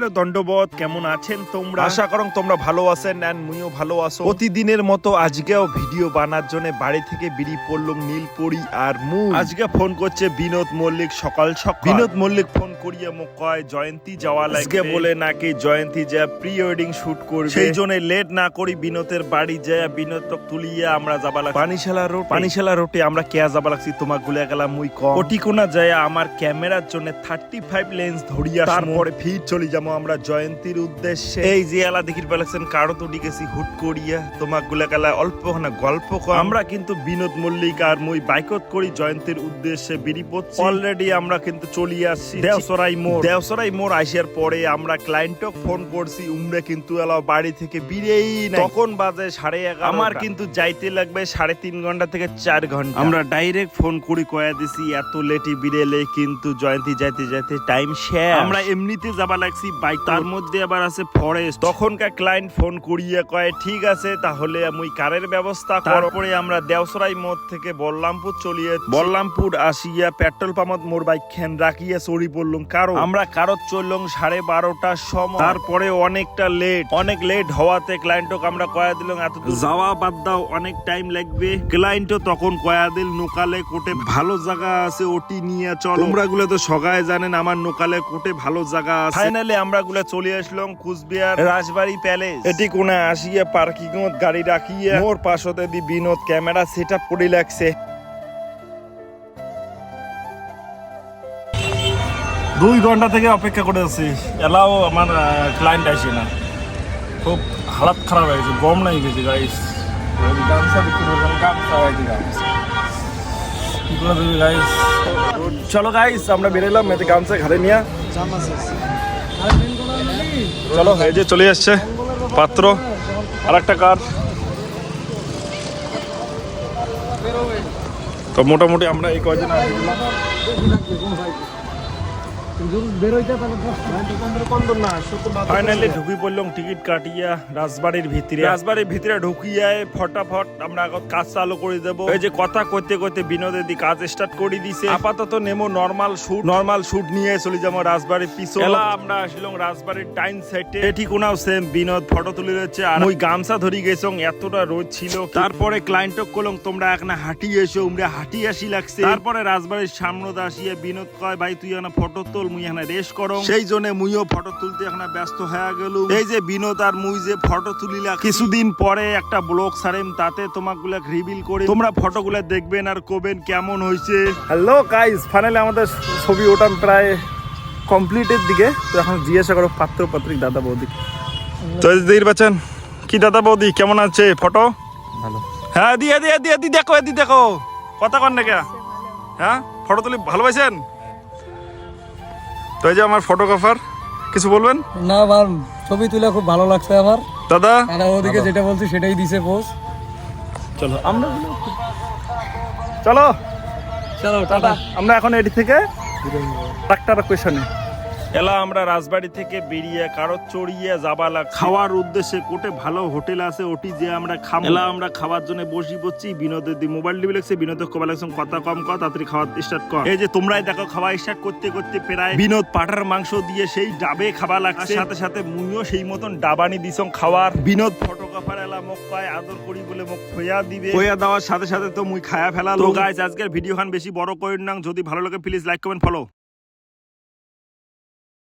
Hello দণ্ডবত, কেমন আছেন তোমরা? আশা করং তোমরা ভালো আছেন এন্ড মুইও ভালো আছো। প্রতিদিনের মতো আজকেও ভিডিও বানার জন্য বাড়ি থেকে বেরিয়ে পড়লাম নীলপরি আর মুই। আজকে ফোন করছে বিনোদ মল্লিক সকাল সকাল। বিনোদ মল্লিক ফোন করিয়ে মোক কয় জয়ন্তী যাওয়া লাগে, বলে নাকি জয়ন্তী যা প্রি ওয়েডিং শুট করবে, সেই জন্য লেট না করি বিনোদের বাড়ি যায় বিনোদ তুলিয়া আমরা যাবা লাগছি পানিশালা রোডে। আমরা কেয়া যাবা লাগছি তোমাক গুলা গেলাম মুই কম ওটিকোনা যায় আমার ক্যামেরার জন্য 35 লেন্স ধরিয়া, তারপরে ফির চলে যাবো আমরা জয়ন্তীর উদ্দেশ্যে। এই যে এলা দেখির পেলাছেন কারো তো গেছি হুট করিয়া তোমাক গুলা গেলা অল্প না গল্প কম। আমরা কিন্তু বিনোদ মল্লিক আর মুই বাইকত করি জয়ন্তীর উদ্দেশ্যে বেরিয়ে পড়ছি। অলরেডি আমরা কিন্তু চলে আসছি দেওসরাই মোড় আসার পরে আমরা ক্লায়েন্টক ফোন করছি, উমরা কিন্তু এলা বাড়ি থেকে বেরিয়েই নাই। তখন বাজে 11:30। আমার কিন্তু যাইতে লাগবে 3.5 ঘন্টা থেকে 4 ঘন্টা। আমরা ডাইরেক্ট ফোন করি কয়া দিছি এত লেটে বিরেলে কিন্তু জয়ন্তী যাইতে যাইতে টাইম শেষ। আমরা এমনিতে যাবা লাগছি বাইক, তার মধ্যে আবার আছে ফরেস্ট। তখনকার ক্লায়েন্ট ফোন করিয়া কয় ঠিক আছে তাহলে মুই কারের ব্যবস্থা। তারপরে আমরা দেওসরাই মোড় থেকে বল্লামপুর চলিয়ে বল্লামপুর আসিয়া পেট্রোল পাম্পত মোর বাইক খান রাখিয়া চড়ি পড়লাম কারো। আমরা কারো চললাম 12:30টার সময়। তারপরে অনেক লেট হওয়াতে ক্লায়েন্টক আমরা কয়া দিলাম এত দূর যাওয়া বাদ দাও, অনেক টাইম লাগবে। ক্লায়েন্টও তখন কয়া দিল নোকালে কোটে ভালো জায়গা আছে ওটি নিয়ে চল। তোমরা গুলো তো সগায় জানেন আমার নোকালে কোটে ভালো জায়গা আছে। ফাইনালি আমরা গুলা চলে আসলাম কুচবিহার রাজবাড়ি প্যালেস। এটি কোনা আসিয়া পার্কিং গাড়ি রাখিয়া মোর পাশতে দি বিনোদ ক্যামেরা সেট আপ করে লাগছে। 2 ঘন্টা থেকে অপেক্ষা করে আছি, এলাও আমার ক্লায়েন্ট আসে না। খুব হালাত খারাপ হয়ে গেছে, গম নাই গেছে গাইস। চলো গাইস আমরা বেরোলাম এতে গামছা ঘাড়ে নিয়ে। চলো এই যে চলে আসছে পাত্র আর একটা কার। তো মোটামুটি আমরা এই কয়জন ফাইনালি ঢুকি পড়লাম টিকিট কাটিয়া রাজবাড়ির ভিতরে ঢুকিয়া ফটাফট আমরা আগত কাজ চালু করে দেবো। এই যে কথা কইতে কইতে বিনোদের দি কাজ স্টার্ট করে দিছে। আপাতত নেমো নরমাল শুট নিয়ে চলে যাবো রাজবাড়ির পিছনে। আমরা আসলাম রাজবাড়ির টাইম সেটে। এটি কোনাও সেম বিনোদ ফটো তুলে রয়েছে আর ওই গামছা ধরি গেছ, এতটা রোদ ছিল। তারপরে ক্লায়েন্টক কলম তোমরা এখানে হাঁটি এসো, উমরা হাঁটি আসি লাগছে। তারপরে রাজবাড়ির সামনে আসিয়া বিনোদ কয় ভাই তুই এখানে ফটো তোল, মুই এখানে রেস করো। সেই জন্য মুইও ফটো তুলতে এখানে ব্যস্ত হয়ে গেল। এই যে বিনোদ আর মুই যে ফটো তুলিলা, কিছুদিন পরে একটা ব্লগ ছাড়েম, তাতে তোমাকগুলা রিভিল করে তোমরা ফটোগুলা দেখবেন আর কবেন কেমন হয়েছে। হ্যালো গাইস, ফাইনালি আমাদের ছবি ওঠান প্রায় কমপ্লিটের দিকে। তো এখন জিজ্ঞাসা করো পাত্রপত্রিক দাদা বৌদি। তো দেখতে পাচ্ছেন কি দাদা বৌদি কেমন আছে? ফটো ভালো। হ্যাঁ দিয়ে দেখো কথা কন না কে? হ্যাঁ ফটো তুলি ভালো পাইছেন? তো এই যে আমার ফটোগ্রাফার, কিছু বলবেন? না আমার ছবি তুলে খুব ভালো লাগছে আমার দাদা। ওদিকে যেটা বলছি সেটাই দিছে পোজ। চলো টাটা। আমরা এখন এটি থেকে ডাক্তার কোয়েশনে এলা আমরা রাজবাড়ি থেকে বেরিয়ে কারো চড়িয়ে যাবা লাগ খাওয়ার উদ্দেশ্যে। কোটে ভালো হোটেল আছে ওটি যে আমরা খাবো। এলা আমরা খাওয়ার জন্য বসি পড়ছি। বিনোদের দি মোবাইল টিভি লাগছে, বিনোদের কবা লাগছে কথা কম কর, তাড়াতাড়ি খাওয়া স্টার্ট কর। এই যে তোমরাই দেখো খাওয়া স্টার্ট করতে করতে প্রায় বিনোদ পাটার মাংস দিয়ে সেই ডাবে খাওয়া লাগছে, সাথে সাথে মুইও সেই মতন ডাবানি দিছং খাওয়ার। বিনোদ ফটোগ্রাফার এলা মোক কয় আদর করি বলে মোক খোয়া দিবে, খোয়া দেওয়ার সাথে সাথে তো মুই খায়া ফেলা। তো গাইস আজকের ভিডিও খান বেশি বড় করেন না, যদি ভালো লাগে প্লিজ লাইক কমেন্ট ফলো।